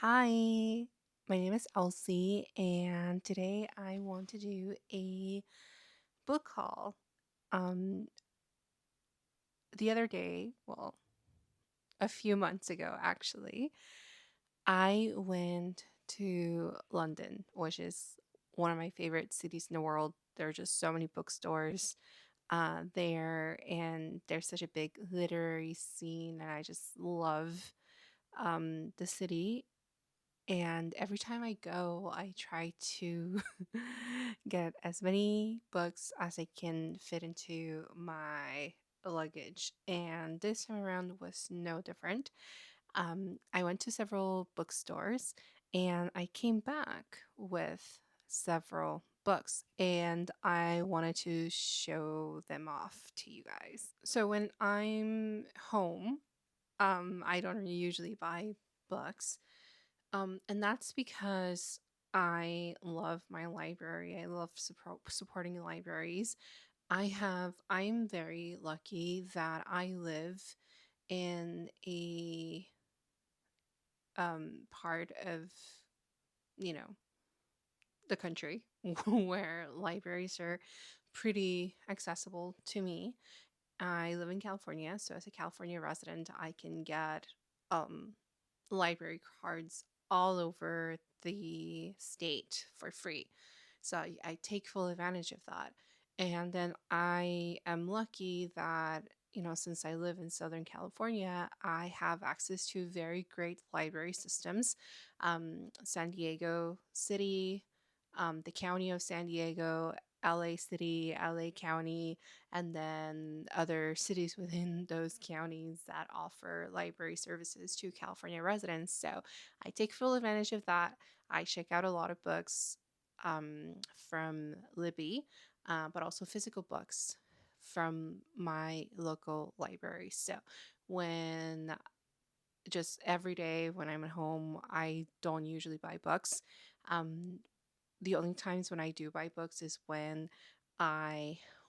Hi, my name is Elsie, and today I want to do a book haul. Um, the other day, well, a few months ago actually, I went to London, which is one of my favorite cities in the world. There are just so many bookstores there, and there's such a big literary scene, and I just love the city. And every time I go, I try to get as many books as I can fit into my luggage. And this time around was no different. I went to several bookstores and I came back with several books and I wanted to show them off to you guys. So when I'm home, I don't usually buy books. And that's because I love my library. I love supporting libraries. I'm very lucky that I live in a part of, you know, the country where libraries are pretty accessible to me. I live in California, so as a California resident, I can get um library cards all over the state for free. So I take full advantage of that. And then I am lucky that, since I live in Southern California, I have access to very great library systems. San Diego City, the county of San Diego, LA City, LA County, and then other cities within those counties that offer library services to California residents. So I take full advantage of that. I check out a lot of books from Libby, but also physical books from my local library. So when just every day when I'm at home, I don't usually buy books. Um, the only times when I do buy books is when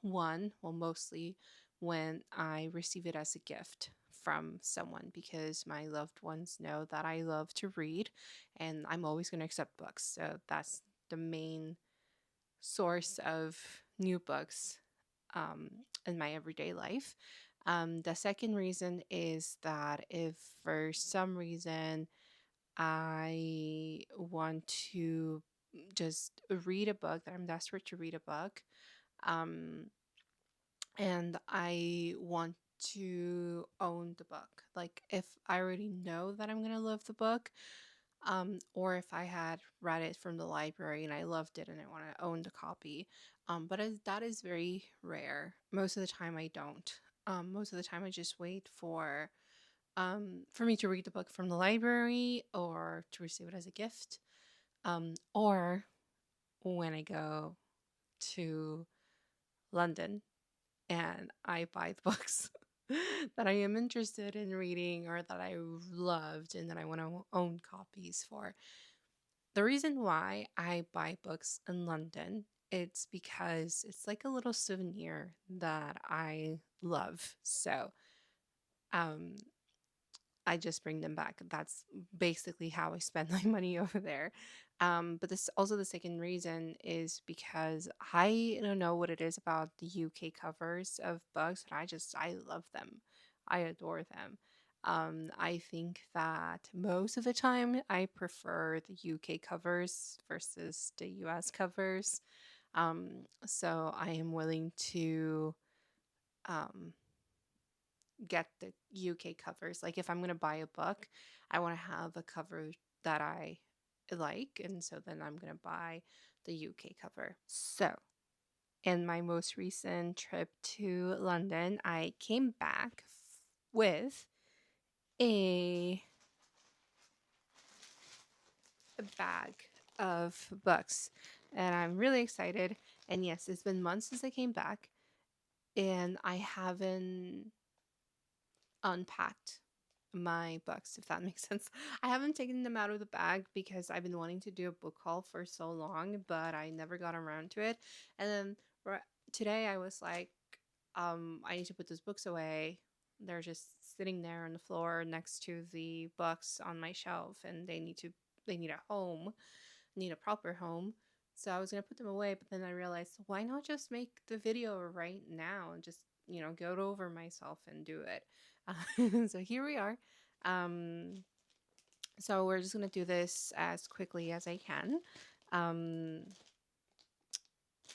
mostly when I receive it as a gift from someone because my loved ones know that I love to read and I'm always going to accept books. So that's the main source of new books um, in my everyday life. The second reason is that if for some reason I want to just read a book, that I'm desperate to read a book. Um, and I want to own the book. Like if I already know that I'm gonna love the book, or if I had read it from the library and I loved it and I want to own the copy. That is very rare. Most of the time I don't. Most of the time I just wait for me to read the book from the library or to receive it as a gift. Or when I go to London and I buy the books that I am interested in reading or that I loved and that I want to own copies for. The reason why I buy books in London, it's because it's like a little souvenir that I love. So, um, I just bring them back. That's basically how I spend my money over there. But this also the second reason is because I don't know what it is about the UK covers of books, but I love them. I adore them. I think that most of the time I prefer the UK covers versus the US covers. So I am willing to um, get the UK covers. Like if I'm going to buy a book, I want to have a cover that I like, and so then I'm going to buy the UK cover. So, in my most recent trip to London, I came back with a, a bag of books, and I'm really excited. And yes, it's been months since I came back, and I haven't unpacked my books, if that makes sense. I haven't taken them out of the bag because I've been wanting to do a book haul for so long, but I never got around to it. And then today I was like, I need to put those books away. They're just sitting there on the floor next to the books on my shelf, and they need a home, need a proper home. So I was gonna put them away, but then I realized, why not just make the video right now and just, go over myself and do it. So here we are. Um, so we're just gonna do this as quickly as I can. Um,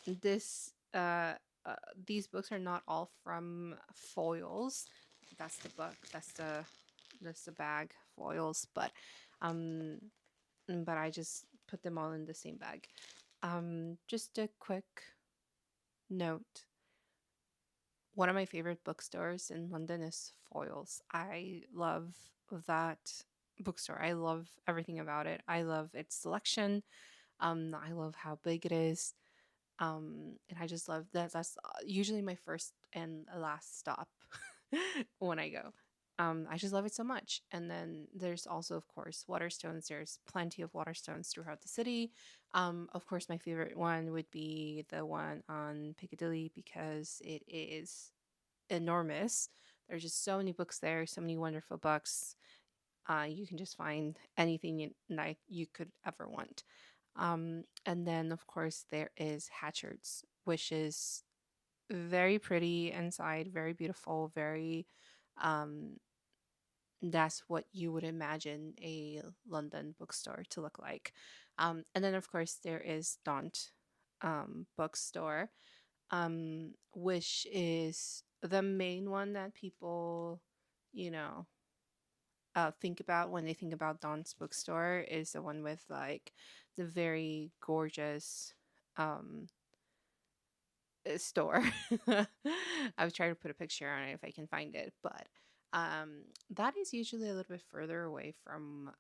this these books are not all from foils. That's the book. That's the bag foils, um, but I just put them all in the same bag. Just a quick note. One of my favorite bookstores in London is Foyles. I love that bookstore. I love everything about it. I love its selection. I love how big it is. And I just love that. That's usually my first and last stop when I go. I just love it so much. And then there's also, of course, Waterstones. There's plenty of Waterstones throughout the city. Of course, my favorite one would be the one on Piccadilly because it is enormous. There's just so many books there, so many wonderful books. You can just find anything you could ever want. And then, of course, there is Hatchards, which is very pretty inside, very beautiful, very. Um, that's what you would imagine a London bookstore to look like. And then, of course, there is Daunt bookstore, which is the main one that people, you know, think about when they think about Dawn's bookstore is the one with like the very gorgeous um, store. I was trying to put a picture on it if I can find it, but that is usually a little bit further away from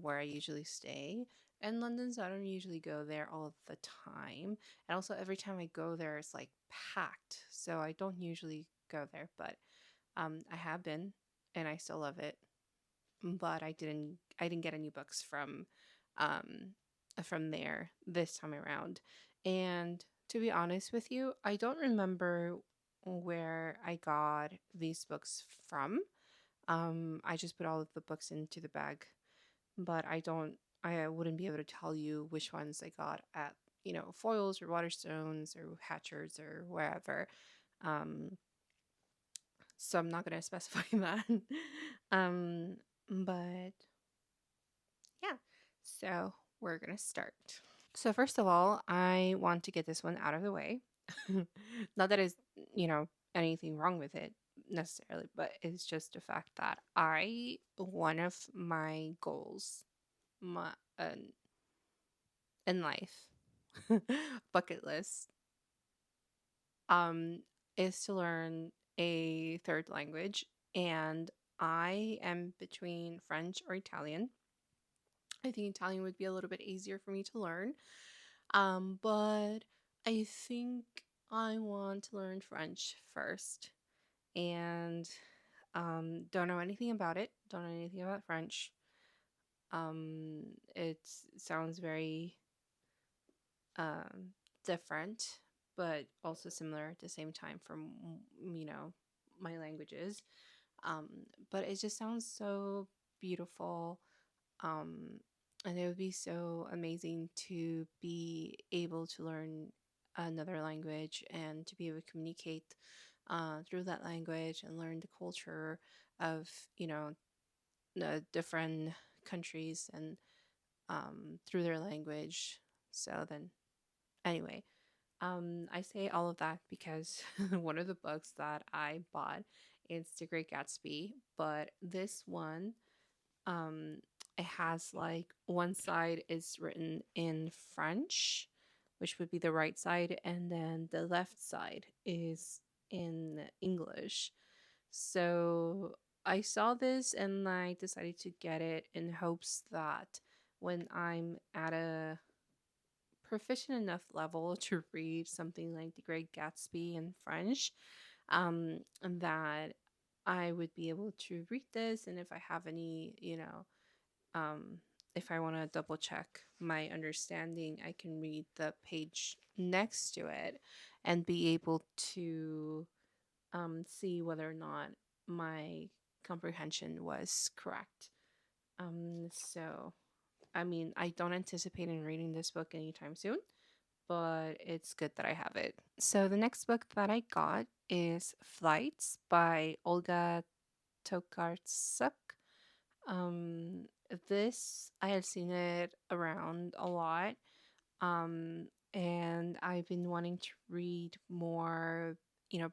where I usually stay in London, so I don't usually go there all the time. And also, every time I go there, it's like packed, so I don't usually go there, but I have been, and I still love it. But I didn't get any books um from there this time around. And to be honest with you, I don't remember where I got these books from. I just put all of the books into the bag, but I wouldn't be able to tell you which ones I got at, Foils or Waterstones or Hatchards or wherever. Um, so I'm not going to specify that. um, but yeah, so we're going to start. So, first of all, I want to get this one out of the way. Not that there's, anything wrong with it necessarily, but it's just a fact that one of my goals my, uh, in life, bucket list, um, is to learn a third language. And I am between French or Italian. I think Italian would be a little bit easier for me to learn. But I think I want to learn French first. And don't know anything about it. Don't know anything about French. It sounds very um, different, but also similar at the same time from my languages. Um, but it just sounds so beautiful. Um, and it would be so amazing to be able to learn another language and to be able to communicate through that language and learn the culture of, the different countries and through their language. So then, anyway, I say all of that because one of the books that I bought is The Great Gatsby, but this one um it has like one side is written in French, which would be the right side, and then the left side is in English. So I saw this and I decided to get it in hopes that when I'm at a proficient enough level to read something like The Great Gatsby in French, that I would be able to read this, and if I have any, um, if I want to double check my understanding, I can read the page next to it and be able to see whether or not my comprehension was correct. So I mean, I don't anticipate in reading this book anytime soon, but it's good that I have it. So the next book that I got is Flights by Olga Tokarczuk. Um, this I had seen it around a lot, and I've been wanting to read more,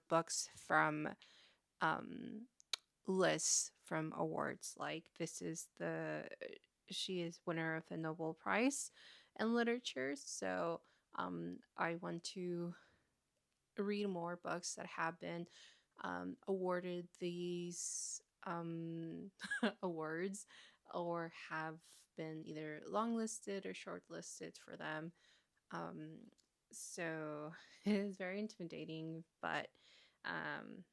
books from um lists from awards. Like this is the she is winner of the Nobel Prize in literature, so I want to read more books that have been awarded these awards or have been either longlisted or shortlisted for them. Um, so it is very intimidating, but um,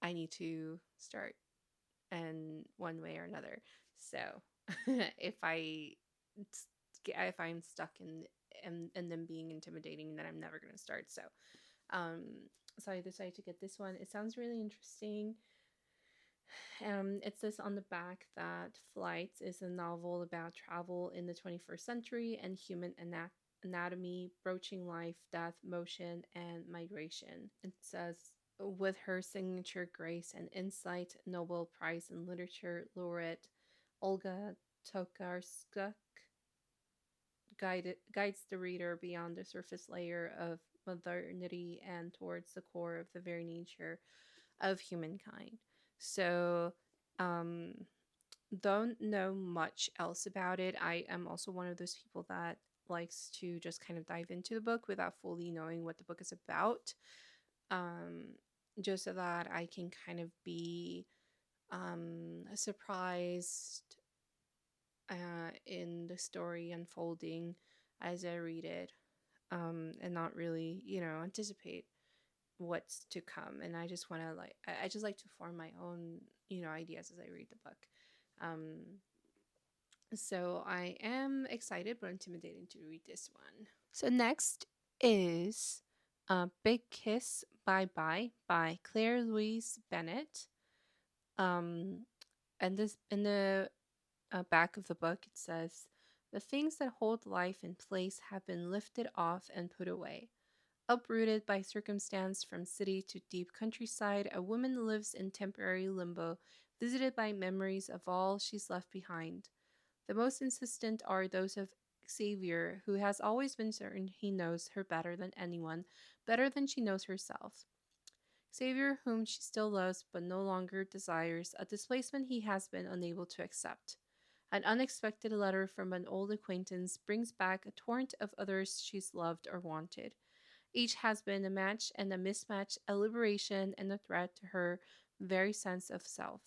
I need to start in one way or another. So if I if I'm stuck in them being intimidating, then I'm never going to start. Um, so I decided to get this one. It sounds really interesting. It says on the back that Flights is a novel about travel in the 21st century and human anatomy, broaching life, death, motion, and migration. It says, with her signature grace and insight, Nobel Prize in Literature laureate Olga Tokarczuk guides the reader beyond the surface layer of modernity and towards the core of the very nature of humankind. So, um, don't know much else about it. I am also one of those people that likes to just kind of dive into the book without fully knowing what the book is about, um, just so that I can kind of be surprised in the story unfolding as I read it, and not really, anticipate what's to come. And I just want to I just like to form my own, ideas as I read the book. Um, so I am excited but intimidated to read this one. So next is Big Kiss Bye Bye by Claire Louise Bennett. Um, and this in the back of the book it says, "The things that hold life in place have been lifted off and put away. Uprooted by circumstance from city to deep countryside, a woman lives in temporary limbo, visited by memories of all she's left behind. The most insistent are those of Xavier, who has always been certain he knows her better than anyone, better than she knows herself. Xavier, whom she still loves but no longer desires, a displacement he has been unable to accept. An unexpected letter from an old acquaintance brings back a torrent of others she's loved or wanted. Each has been a match and a mismatch, a liberation and a threat to her very sense of self.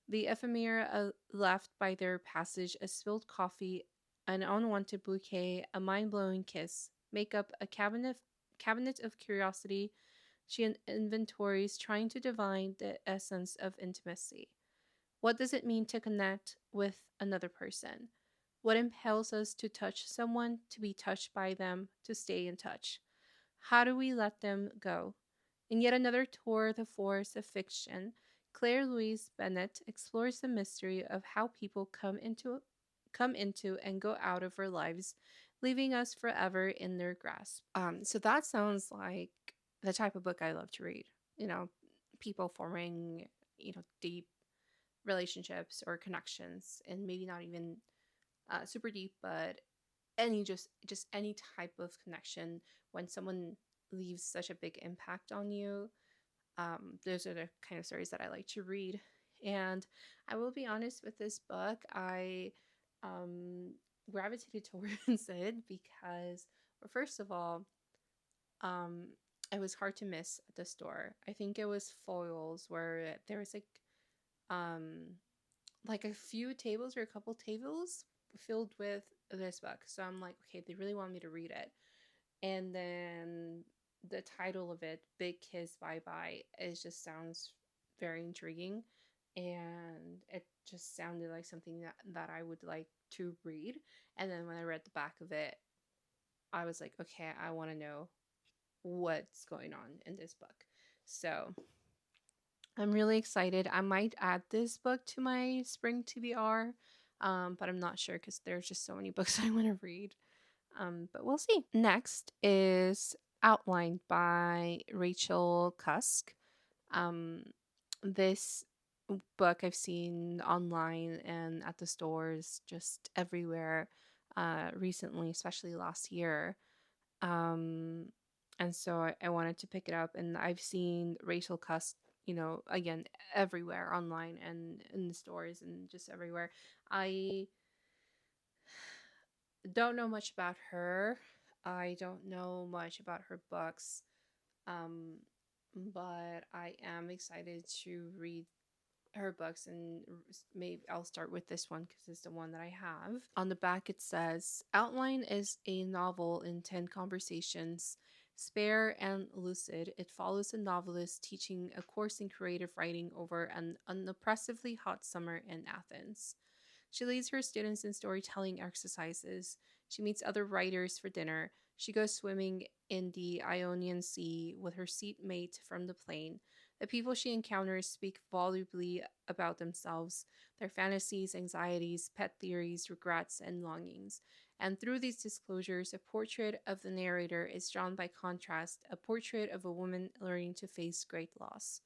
The ephemera left by their passage, a spilled coffee, an unwanted bouquet, a mind blowing kiss, make up a cabinet of curiosity she inventories, trying to divine the essence of intimacy. What does it mean to connect with another person? What impels us to touch someone, to be touched by them, to stay in touch? How do we let them go? In yet another tour de force of fiction, Claire Louise Bennett explores the mystery of how people come into and go out of our lives, leaving us forever in their grasp. So that sounds like the type of book I love to read. You know, people forming, deep relationships or connections, and maybe not even super deep, but any just any type of connection when someone leaves such a big impact on you. Those are the kind of stories that I like to read. And I will be honest with this book, I um, gravitated towards it because, well, first of all, um, it was hard to miss at the store. I think it was Foils where there was um, like a few tables or a couple tables filled with this book. So I'm like, okay, they really want me to read it. And then the title of it, Big Kiss Bye Bye, it just sounds very intriguing. And it just sounded like something that I would like to read. And then when I read the back of it, I was like, okay, I want to know what's going on in this book. So I'm really excited. I might add this book to my spring TBR, but I'm not sure because there's just so many books I want to read. But we'll see. Next is Outlined by Rachel Cusk. Um, this book I've seen online and at the stores just everywhere recently, especially last year. Um, and so I wanted to pick it up, and I've seen Rachel Cusk, again, everywhere online and in the stores and just everywhere. I don't know much about her. I don't know much about her books. Um, but I am excited to read her books, and maybe I'll start with this one because it's the one that I have. On the back it says Outline is a novel in 10 conversations. Spare and lucid, it follows a novelist teaching a course in creative writing over an unoppressively hot summer in Athens. She leads her students in storytelling exercises. She meets other writers for dinner. She goes swimming in the Ionian Sea with her seatmate from the plane. The people she encounters speak volubly about themselves, their fantasies, anxieties, pet theories, regrets, and longings. And through these disclosures, a portrait of the narrator is drawn by contrast, a portrait of a woman learning to face great loss.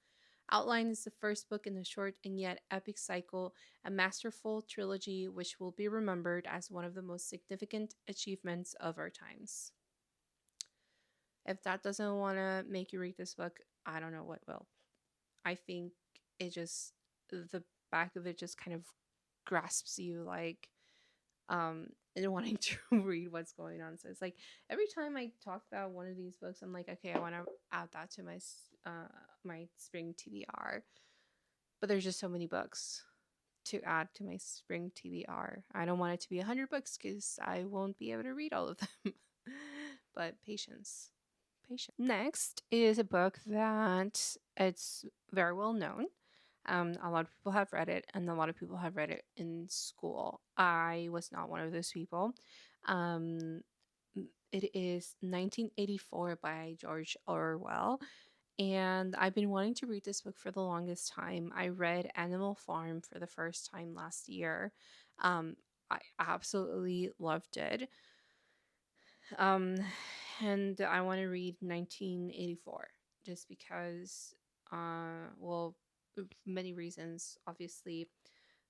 Outline is the first book in the short and yet epic cycle, a masterful trilogy which will be remembered as one of the most significant achievements of our times. If that doesn't want to make you read this book, I don't know what will. I think it just, the back of it just kind of grasps you, like, and wanting to read what's going on. So it's like every time I talk about one of these books, I'm like, okay, I want to add that to my spring TBR. But there's just so many books to add to my spring TBR. I don't want it to be 100 books because I won't be able to read all of them. But patience. Patience. Next is a book that it's very well known. A lot of people have read it, and a lot of people have read it in school. I was not one of those people. Um, it is 1984 by George Orwell, and I've been wanting to read this book for the longest time. I read Animal Farm for the first time last year. Um, I absolutely loved it. Um, and I want to read 1984 just because, well, many reasons. Obviously,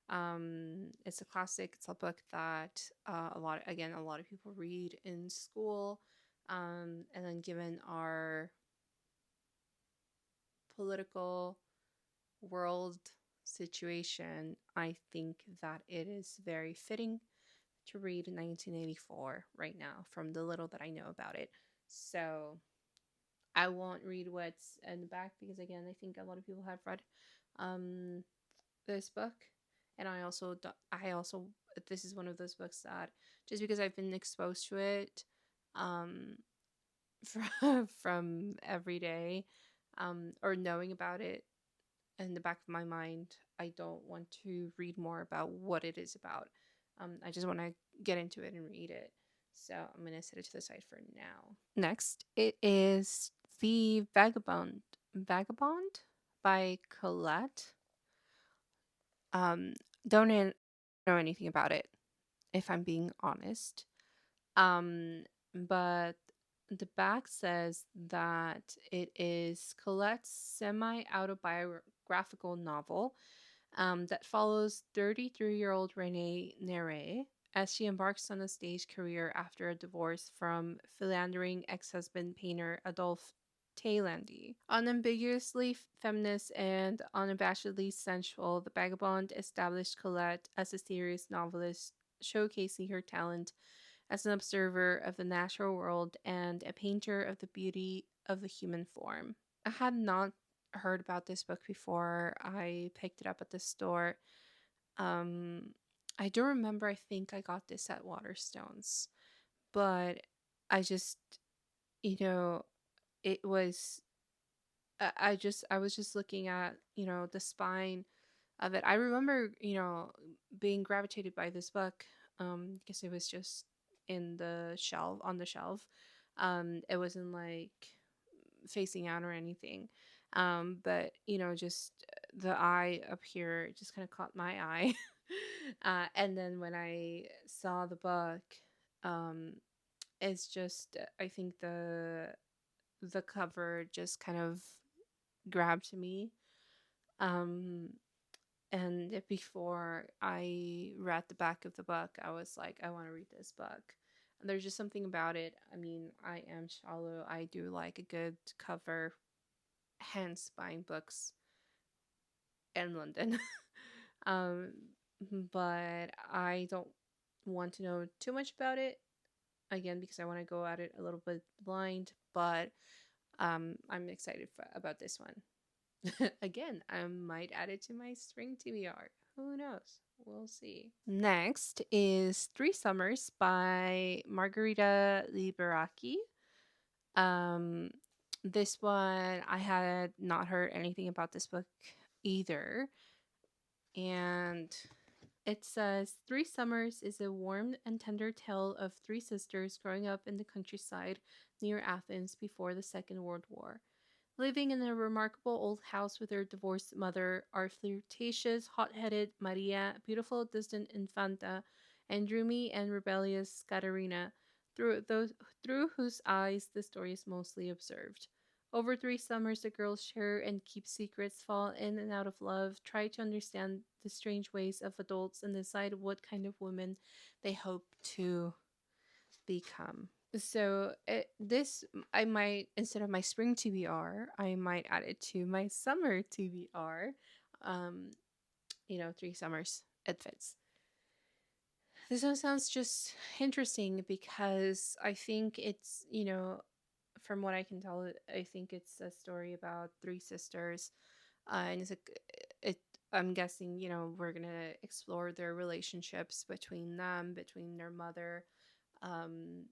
it's a classic. It's a book that a lot of people read in school. And then given our political world situation, I think that it is very fitting to read 1984 right now from the little that I know about it. So I won't read what's in the back because, again, I think a lot of people have read um, this book. And I also, this is one of those books that just because I've been exposed to it um, from every day or knowing about it in the back of my mind, I don't want to read more about what it is about. I just want to get into it and read it. So I'm going to set it to the side for now. Next, it is The Vagabond by Colette. Um, don't know anything about it, if I'm being honest. But the back says that it is Colette's semi autobiographical novel that follows 33-year-old Renee Nere as she embarks on a stage career after a divorce from philandering ex husband painter Adolphe Tailandy. Unambiguously feminist and unabashedly sensual, The Vagabond established Colette as a serious novelist, showcasing her talent as an observer of the natural world and a painter of the beauty of the human form. I had not heard about this book before I picked it up at the store. Um, I do remember, I think I got this at Waterstones, but I just, you know, it was, I was just looking at, the spine of it. I remember, being gravitated by this book because it was just on the shelf. It wasn't like facing out or anything. But just the eye up here just kind of caught my eye. And then when I saw the book, um, it's just I think the cover just kind of grabbed me. Um, and before I read the back of the book, I was like, I want to read this book. And there's just something about it. I mean, I am shallow. I do like a good cover, hence buying books in London. um, but I don't want to know too much about it again because I want to go at it a little bit blind. But I'm excited about this one. Again, I might add it to my spring TBR. Who knows? We'll see. Next is Three Summers by Margarita Liberaki. Um, this one, I had not heard anything about this book either. And it says Three Summers is a warm and tender tale of three sisters growing up in the countryside near Athens before the Second World War. Living in a remarkable old house with her divorced mother are flirtatious, hot headed Maria, beautiful, distant Infanta, and dreamy and rebellious Katerina, through whose eyes the story is mostly observed. Over 3 summers, the girls share and keep secrets, fall in and out of love, try to understand the strange ways of adults, and decide what kind of women they hope to become. So this I might, instead of my spring TBR, I might add it to my summer TBR. Um, 3 summers, it fits. This one sounds just interesting because I think it's, from what I can tell, I think it's a story about three sisters, and it's a it. I'm guessing, we're gonna explore their relationships between them, between their mother, and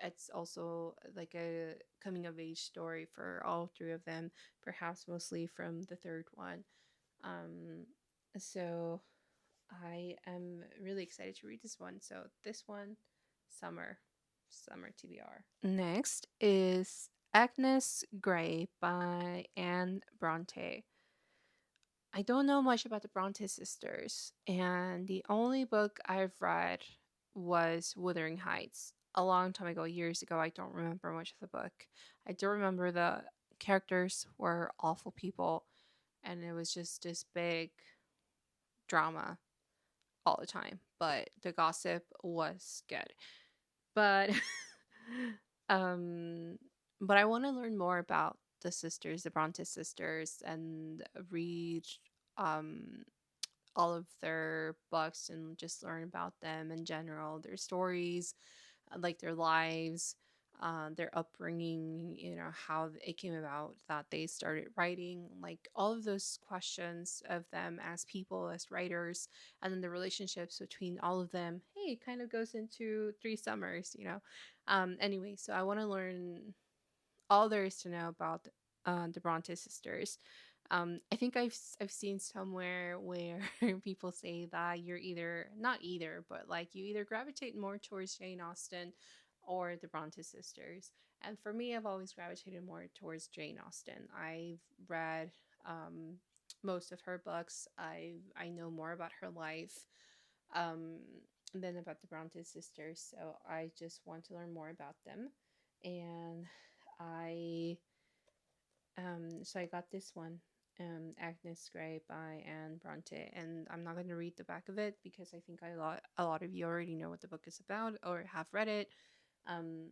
it's also like a coming of age story for all three of them, perhaps mostly from the third one. Um, so I am really excited to read this one. So this one, summer, summer TBR. Next is Agnes Grey by Anne Bronte. I don't know much about the Bronte sisters, and the only book I've read was Wuthering Heights a long time ago, years ago. I don't remember much of the book. I do remember the characters were awful people, and it was just this big drama all the time, but the gossip was good. But um but I want to learn more about the sisters, the Bronte sisters, and read um all of their books and just learn about them in general, their stories, like their lives, their upbringing, how it came about that they started writing, like all of those questions of them as people, as writers, and then the relationships between all of them. Hey, it kind of goes into 3 summers. Anyway, so I want to learn all there is to know about the Bronte sisters. I think I've seen somewhere where people say that you're either not either, but like you either gravitate more towards Jane Austen or the Bronte sisters. And for me, I've always gravitated more towards Jane Austen. I've read most of her books. I know more about her life um, than about the Bronte sisters. So I just want to learn more about them. And I so I got this one, Agnes Grey by Anne Bronte, and I'm not going to read the back of it because I think a lot of you already know what the book is about or have read it. Um,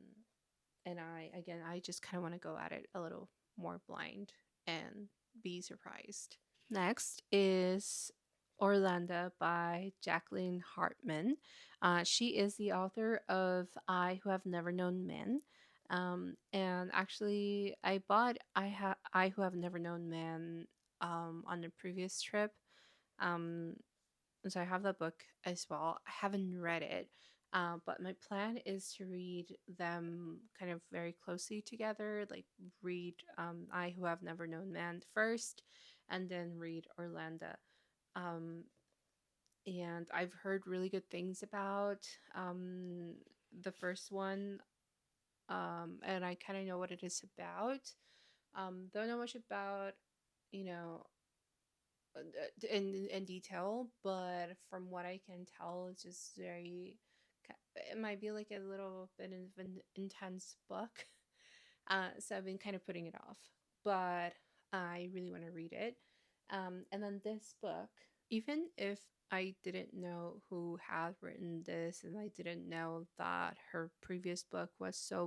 and I just kind of want to go at it a little more blind and be surprised. Next is Orlando by Jacqueline Hartman. She is the author of I Who Have Never Known Men. And actually, I bought I Who Have Never Known Men on a previous trip. Um, so I have that book as well. I haven't read it, but my plan is to read them kind of very closely together. Like read I Who Have Never Known Man first, and then read Orlando. Um, and I've heard really good things about the first one, and I kind of know what it is about. Don't know much about, you know, in detail, but from what I can tell, it's just very. It might be like a little bit of an intense book, so I've been kind of putting it off. But I really want to read it. And then this book, even if I didn't know who had written this, and I didn't know that her previous book was so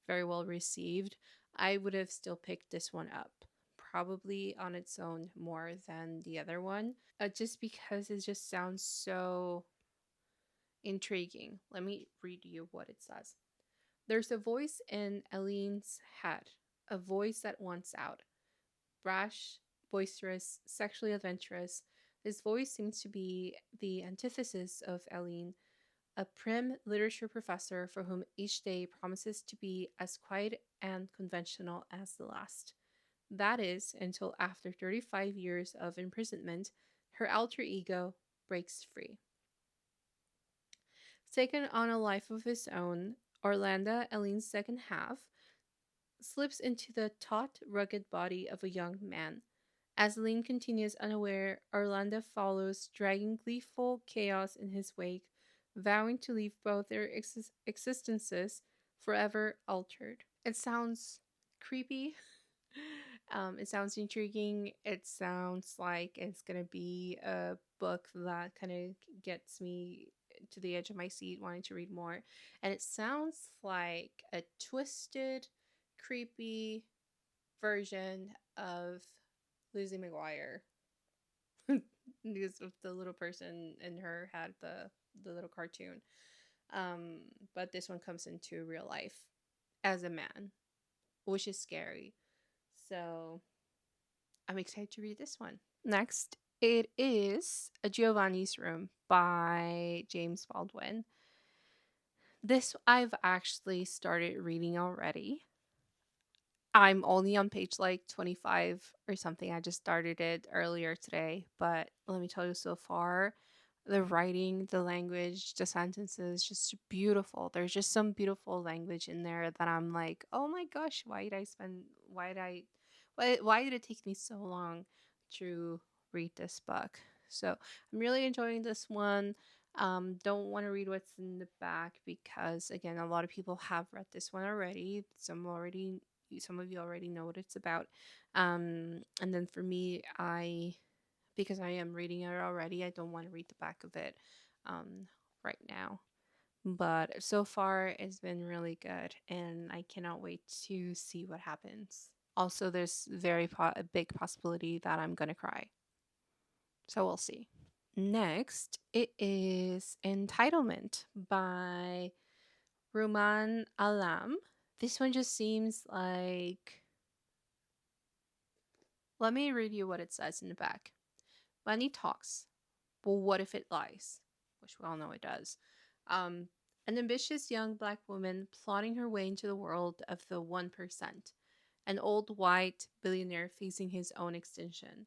very well received, I would have still picked this one up, probably on its own more than the other one, just because it just sounds so intriguing. Let me read you what it says. There's a voice in Eileen's head, a voice that wants out. Brash, boisterous, sexually adventurous. His voice seems to be the antithesis of Eileen, a prim literature professor for whom each day promises to be as quiet and conventional as the last. That is, until after 35 years of imprisonment, her alter ego breaks free. Taken on a life of his own, Orlando, Eileen's second half, slips into the taut, rugged body of a young man. As Eileen continues unaware, Orlando follows, dragging gleeful chaos in his wake, vowing to leave both their existences forever altered. It sounds creepy. It sounds intriguing. It sounds like it's gonna be a book that kind of gets me to the edge of my seat, wanting to read more. And it sounds like a twisted, creepy version of Lizzie McGuire. Because of the little person in her had the little cartoon. But this one comes into real life as a man, which is scary. So I'm excited to read this one. Next, it is A Giovanni's Room by James Baldwin. This I've actually started reading already. I'm only on page like 25 or something. I just started it earlier today, but let me tell you, so far, the writing, the language, the sentences, just beautiful. There's just some beautiful language in there that I'm like, oh my gosh, why did it take me so long to read this book? So I'm really enjoying this one. Don't want to read what's in the back because again, a lot of people have read this one already. Some of you already know what it's about. And then for me, because I am reading it already, I don't want to read the back of it right now. But so far, it's been really good, and I cannot wait to see what happens. Also, there's a big possibility that I'm gonna cry. So we'll see. Next, it is Entitlement by Ruman Alam. This one just seems like. Let me read you what it says in the back. Money talks. Well, what if it lies? Which we all know it does. Um, an ambitious young black woman plotting her way into the world of the 1%. An old white billionaire facing his own extinction.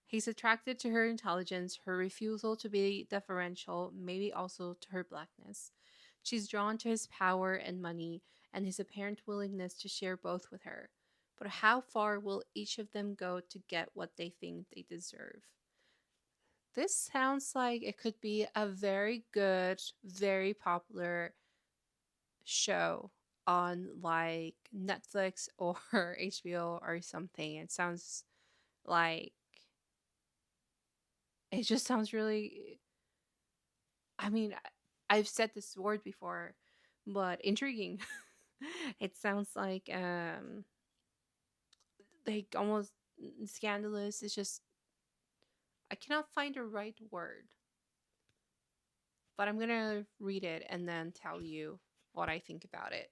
He's attracted to her intelligence, her refusal to be deferential, maybe also to her blackness. She's drawn to his power and money and his apparent willingness to share both with her. But how far will each of them go to get what they think they deserve? This sounds like it could be a very good, very popular show on like Netflix or HBO or something. Like it just sounds really, I mean, I've said this word before, but intriguing. It sounds like almost scandalous. It's just I cannot find a right word. But I'm gonna read it and then tell you what I think about it.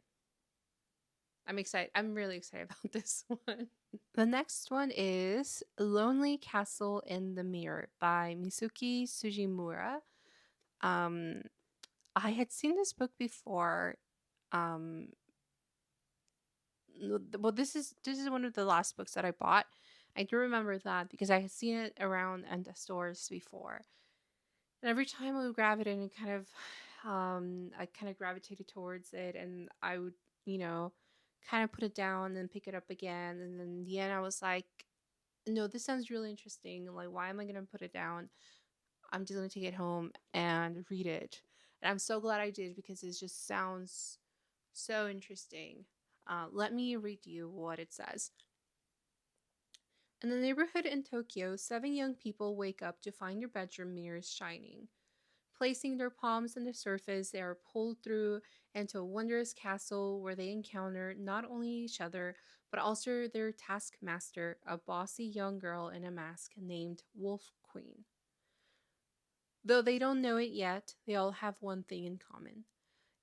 I'm excited. I'm really excited about this one. The next one is Lonely Castle in the Mirror by Misuki Sujimura. Um, I had seen this book before. Um, well, this is one of the last books that I bought. I do remember that because I had seen it around in the stores before, and every time I would grab it and it kind of, I kind of gravitated towards it, and I would, you know, kind of put it down and pick it up again. And then in the end, I was like, no, this sounds really interesting. Like, why am I going to put it down? I'm just going to take it home and read it. And I'm so glad I did because it just sounds so interesting. Let me read you what it says. In the neighborhood in Tokyo, 7 young people wake up to find their bedroom mirrors shining. Placing their palms on the surface, they are pulled through into a wondrous castle where they encounter not only each other, but also their taskmaster, a bossy young girl in a mask named Wolf Queen. Though they don't know it yet, they all have one thing in common.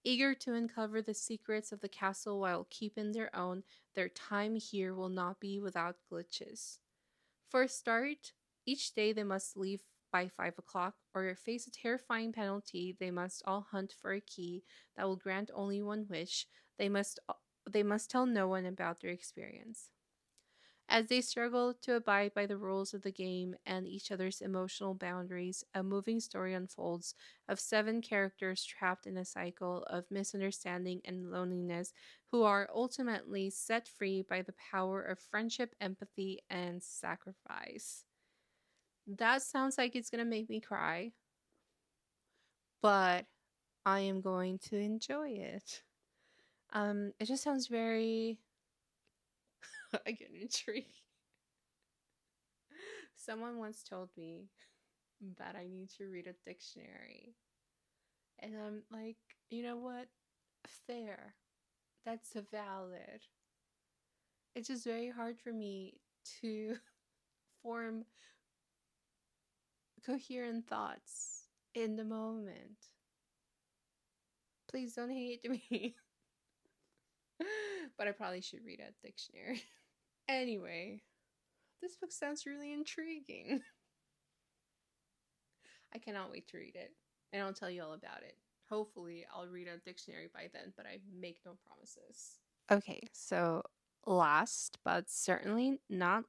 Eager to uncover the secrets of the castle while keeping their own, their time here will not be without glitches. For a start, each day they must leave by 5 o'clock or face a terrifying penalty. They must all hunt for a key that will grant only one wish. They must tell no one about their experience. As they struggle to abide by the rules of the game and each other's emotional boundaries, a moving story unfolds of 7 characters trapped in a cycle of misunderstanding and loneliness who are ultimately set free by the power of friendship, empathy, and sacrifice. That sounds like it's going to make me cry, but I am going to enjoy it. It just sounds very I get intrigued. Someone once told me that I need to read a dictionary. And I'm like, you know what? Fair. That's valid. It's just very hard for me to form coherent thoughts in the moment. Please don't hate me. But I probably should read a dictionary. Anyway, this book sounds really intriguing. I cannot wait to read it. And I'll tell you all about it. Hopefully, I'll read a dictionary by then, but I make no promises. Okay, so last but certainly not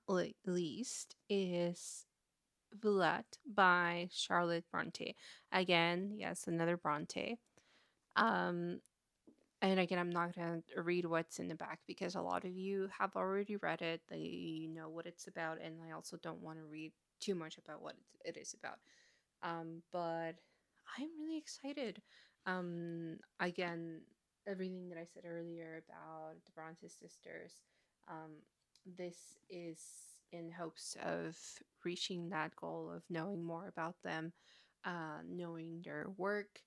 least is Villette by Charlotte Bronte. Again, yes, another Bronte. Um, and again, I'm not going to read what's in the back because a lot of you have already read it. They know what it's about, and I also don't want to read too much about what it is about. But I'm really excited. Again, everything that I said earlier about the Bronte sisters, um, this is in hopes of reaching that goal of knowing more about them, knowing their work,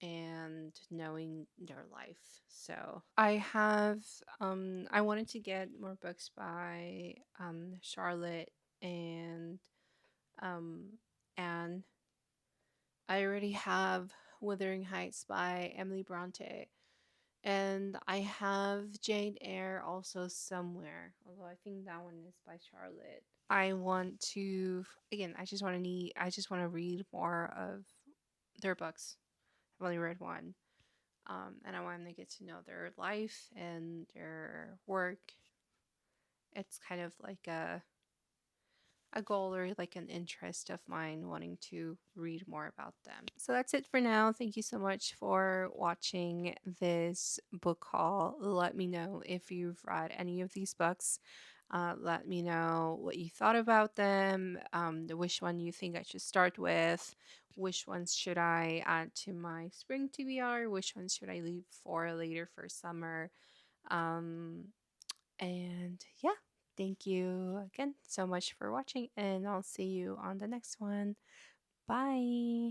and knowing their life. So I wanted to get more books by Charlotte and um, Anne. I already have Wuthering Heights by Emily Bronte. And I have Jane Eyre also somewhere, although I think that one is by Charlotte. I want to again. I just want to read more of their books. I've only read one, and I want them to get to know their life and their work. It's kind of like a goal or like an interest of mine wanting to read more about them. So that's it for now. Thank you so much for watching this book haul. Let me know if you've read any of these books. Let me know what you thought about them, which one you think I should start with, which ones should I add to my spring TBR, which ones should I leave for later for summer. Um, and yeah, thank you again so much for watching, and I'll see you on the next one. Bye.